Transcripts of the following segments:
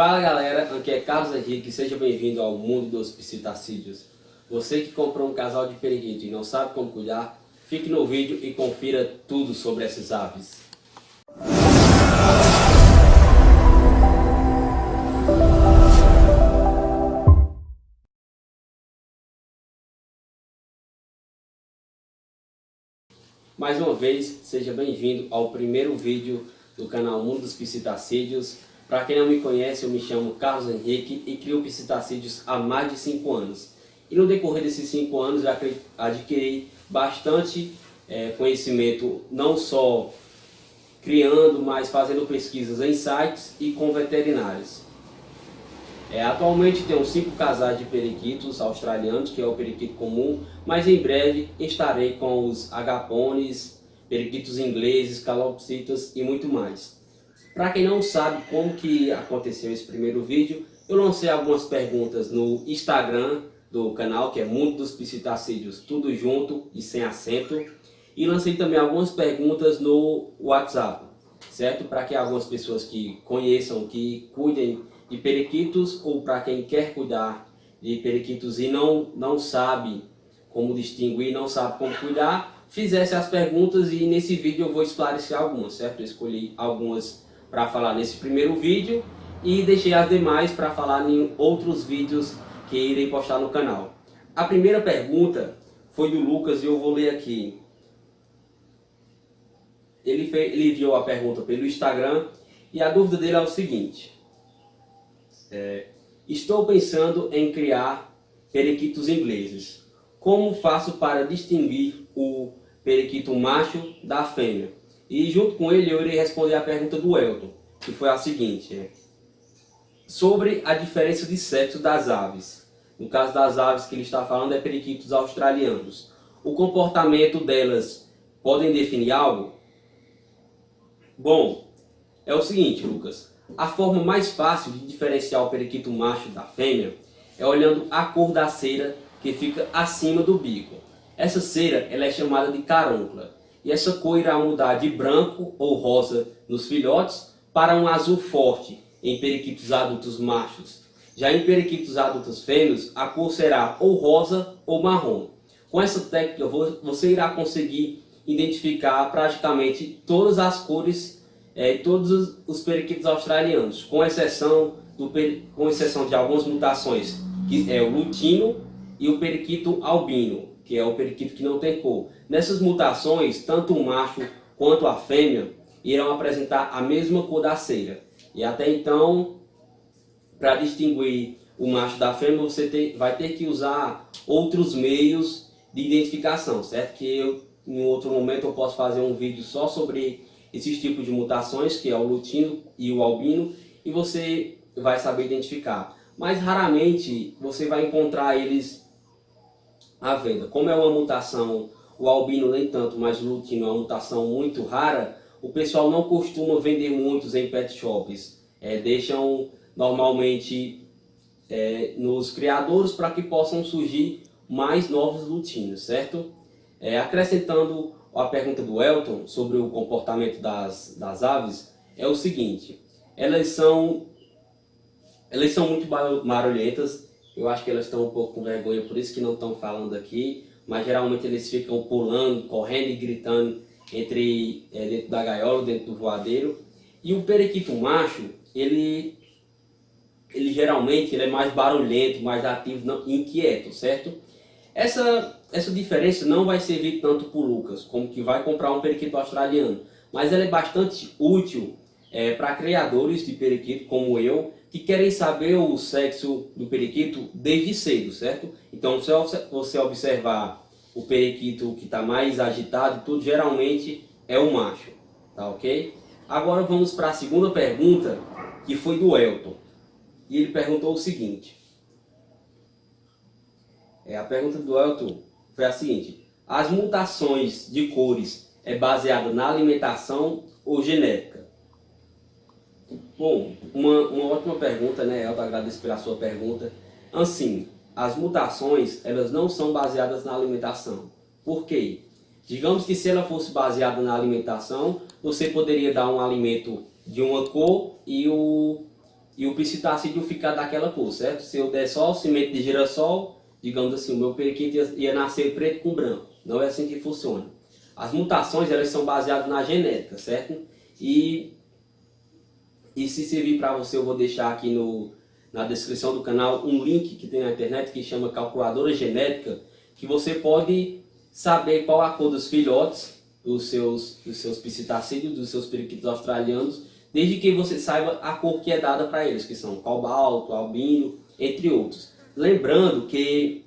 Fala galera, aqui é Carlos Henrique, seja bem-vindo ao mundo dos psitacídeos. Você que comprou um casal de periquito e não sabe como cuidar, fique no vídeo e confira tudo sobre essas aves. Mais uma vez, seja bem-vindo ao primeiro vídeo do canal Mundo dos Psitacídeos. Para quem não me conhece, eu me chamo Carlos Henrique e crio psitacídeos há mais de 5 anos. E no decorrer desses 5 anos eu adquiri bastante conhecimento, não só criando, mas fazendo pesquisas em sites e com veterinários. Atualmente tenho 5 casais de periquitos australianos, que é o periquito comum, mas em breve estarei com os agapones, periquitos ingleses, calopsitas e muito mais. Para quem não sabe como que aconteceu esse primeiro vídeo, eu lancei algumas perguntas no Instagram do canal, que é Mundo dos Psitacídeos, tudo junto e sem acento. E lancei também algumas perguntas no WhatsApp, certo? Para que algumas pessoas que conheçam, que cuidem de periquitos, ou para quem quer cuidar de periquitos e não sabe como distinguir, não sabe como cuidar, fizesse as perguntas e nesse vídeo eu vou esclarecer algumas, certo? Eu escolhi algumas para falar nesse primeiro vídeo e deixei as demais para falar em outros vídeos que irei postar no canal. A primeira pergunta foi do Lucas e eu vou ler aqui. Ele enviou a pergunta pelo Instagram e a dúvida dele é o seguinte: estou pensando em criar periquitos ingleses. Como faço para distinguir o periquito macho da fêmea? E junto com ele eu irei responder a pergunta do Elton, que foi a seguinte: sobre a diferença de sexo das aves. No caso das aves que ele está falando é periquitos australianos. O comportamento delas podem definir algo? Bom, é o seguinte, Lucas. A forma mais fácil de diferenciar o periquito macho da fêmea é olhando a cor da cera que fica acima do bico. Essa cera ela é chamada de carúncula. E essa cor irá mudar de branco ou rosa nos filhotes para um azul forte em periquitos adultos machos. Já em periquitos adultos fêmeas, a cor será ou rosa ou marrom. Com essa técnica você irá conseguir identificar praticamente todas as cores todos os periquitos australianos, com exceção de algumas mutações, que é o lutino e o periquito albino, que é o periquito que não tem cor. Nessas mutações, tanto o macho quanto a fêmea irão apresentar a mesma cor da cera. E até então, para distinguir o macho da fêmea, você vai ter que usar outros meios de identificação, certo? Que em outro momento eu posso fazer um vídeo só sobre esses tipos de mutações, que é o lutino e o albino, e você vai saber identificar. Mas raramente você vai encontrar eles à venda. Como é uma mutação, o albino nem tanto, mas o lutino é uma mutação muito rara, o pessoal não costuma vender muitos em pet shops. Deixam normalmente nos criadores para que possam surgir mais novos lutinos, certo? Acrescentando a pergunta do Elton sobre o comportamento das aves, é o seguinte: elas são muito barulhentas. Eu acho que elas estão um pouco com vergonha, por isso que não estão falando aqui, mas geralmente eles ficam pulando, correndo e gritando dentro da gaiola, dentro do voadeiro. E o periquito macho, ele geralmente é mais barulhento, mais ativo, inquieto, certo? Essa diferença não vai servir tanto para o Lucas, como que vai comprar um periquito australiano, mas ela é bastante útil para criadores de periquito como eu, que querem saber o sexo do periquito desde cedo, certo? Então, se você observar o periquito que está mais agitado, tudo geralmente é o macho, tá ok? Agora vamos para a segunda pergunta, que foi do Elton. E ele perguntou o seguinte: a pergunta do Elton foi a seguinte: as mutações de cores é baseada na alimentação ou genética? Bom, uma ótima pergunta, né, Elton? Agradeço pela sua pergunta. Assim, as mutações elas não são baseadas na alimentação. Por quê? Digamos que se ela fosse baseada na alimentação, você poderia dar um alimento de uma cor e o e o psitacídeo ficar daquela cor, certo? Se eu der só semente de girassol, digamos assim, o meu periquito ia nascer preto com branco. Não é assim que funciona. As mutações, elas são baseadas na genética, certo? E se servir para você, eu vou deixar aqui na descrição do canal um link que tem na internet que chama Calculadora Genética, que você pode saber qual a cor dos filhotes dos seus psitacídeos, dos seus periquitos australianos, desde que você saiba a cor que é dada para eles, que são cobalto, albino, entre outros. Lembrando que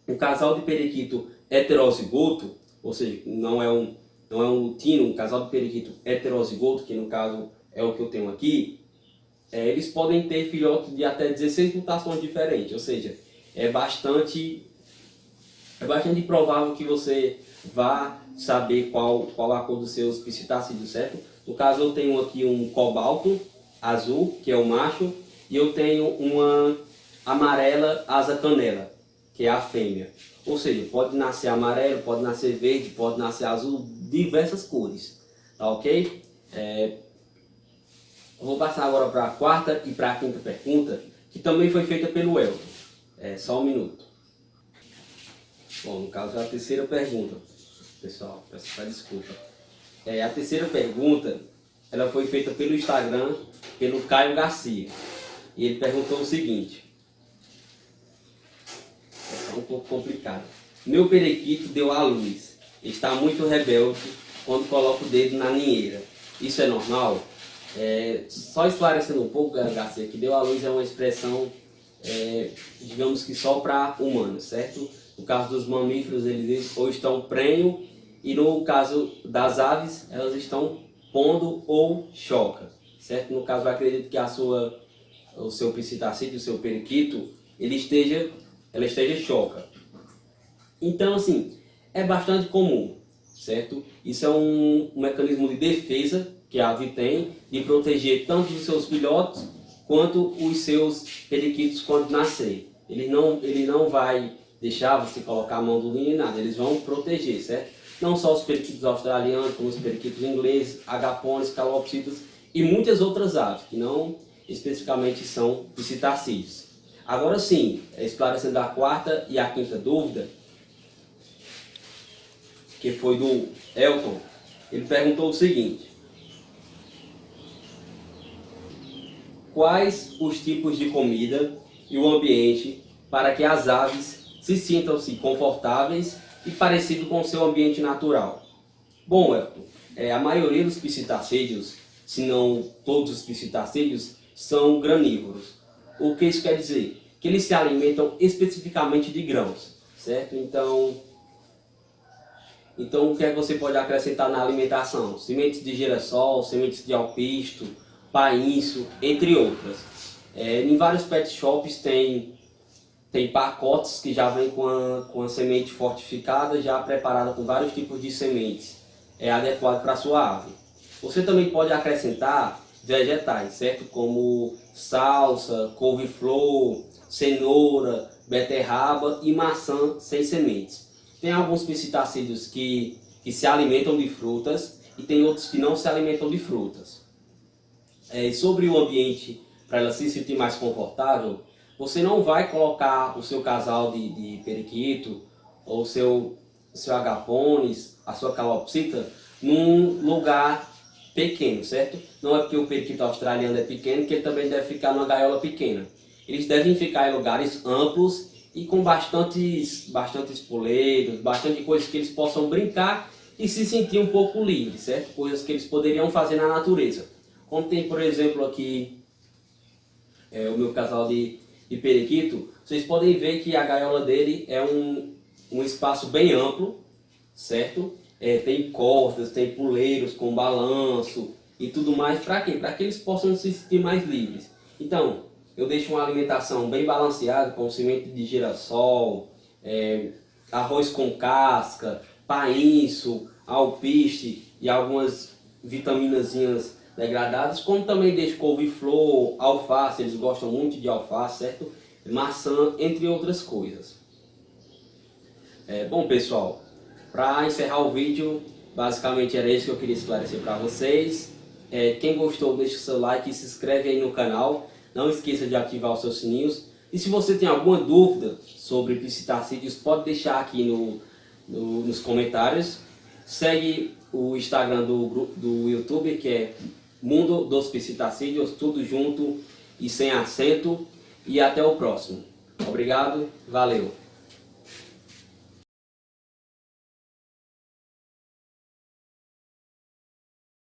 um casal de periquito heterozigoto, ou seja, não é um lutino, um casal de periquito heterozigoto, que no caso é o que eu tenho aqui, eles podem ter filhotes de até 16 mutações diferentes, ou seja, é bastante provável que você vá saber qual a cor dos seus psitacídeos, certo? No caso eu tenho aqui um cobalto azul, que é o macho, e eu tenho uma amarela asa canela, que é a fêmea. Ou seja, pode nascer amarelo, pode nascer verde, pode nascer azul, diversas cores, tá ok? Eu vou passar agora para a quarta e para a quinta pergunta, que também foi feita pelo Elton. Só um minuto. Bom, no caso é a terceira pergunta, pessoal, peço desculpa. A terceira pergunta, ela foi feita pelo Instagram, pelo Caio Garcia. E ele perguntou o seguinte: é um pouco complicado. Meu periquito deu à luz. Está muito rebelde quando coloca o dedo na ninheira. Isso é normal? Só esclarecendo um pouco, Garcia, que deu à luz é uma expressão, digamos que só para humanos, certo? No caso dos mamíferos, eles ou estão prenho, e no caso das aves, elas estão pondo ou choca, certo? No caso, eu acredito que o seu psitacídeo, o seu periquito, ela esteja choca. Então, assim, é bastante comum, certo? Isso é um mecanismo de defesa que a ave tem, de proteger tanto os seus filhotes quanto os seus periquitos quando nascerem. Ele não vai deixar você colocar a mão do ninho em nada, eles vão proteger, certo? Não só os periquitos australianos, como os periquitos ingleses, agapones, calopsitas e muitas outras aves, que não especificamente são psitacídeos. Agora sim, esclarecendo a quarta e a quinta dúvida, que foi do Elton, ele perguntou o seguinte: quais os tipos de comida e o ambiente para que as aves se sintam-se confortáveis e parecido com o seu ambiente natural? Bom, Elton, a maioria dos psitacídeos, se não todos os psitacídeos, são granívoros. O que isso quer dizer? Que eles se alimentam especificamente de grãos, certo? Então o que é que você pode acrescentar na alimentação? Sementes de girassol, sementes de alpisto, painço, entre outras. Em vários pet shops tem pacotes que já vem com a semente fortificada, já preparada com vários tipos de sementes. É adequado para a sua ave. Você também pode acrescentar vegetais, certo? Como salsa, couve-flor, cenoura, beterraba e maçã sem sementes. Tem alguns psitacídeos que se alimentam de frutas e tem outros que não se alimentam de frutas. Sobre o ambiente, para ela se sentir mais confortável, você não vai colocar o seu casal de periquito ou o seu agapones, a sua calopsita, num lugar pequeno, certo? Não é porque o periquito australiano é pequeno que ele também deve ficar numa gaiola pequena. Eles devem ficar em lugares amplos e com bastantes poleiros, bastante coisas que eles possam brincar e se sentir um pouco livres, certo? Coisas que eles poderiam fazer na natureza. Como tem, por exemplo, aqui o meu casal de periquito, vocês podem ver que a gaiola dele é um espaço bem amplo, certo? Tem cordas, tem poleiros com balanço e tudo mais. Para quê? Para que eles possam se sentir mais livres. Então, eu deixo uma alimentação bem balanceada, com semente de girassol, arroz com casca, painço, alpiste e algumas vitaminazinhas degradadas, como também deixo couve-flor, alface, eles gostam muito de alface, certo? Maçã, entre outras coisas. Bom, pessoal, para encerrar o vídeo, basicamente era isso que eu queria esclarecer para vocês. Quem gostou, deixa o seu like e se inscreve aí no canal. Não esqueça de ativar os seus sininhos. E se você tem alguma dúvida sobre psitacídeos, pode deixar aqui nos comentários. Segue o Instagram do YouTube, que é Mundo dos Psitacídeos, tudo junto e sem acento. E até o próximo. Obrigado, valeu!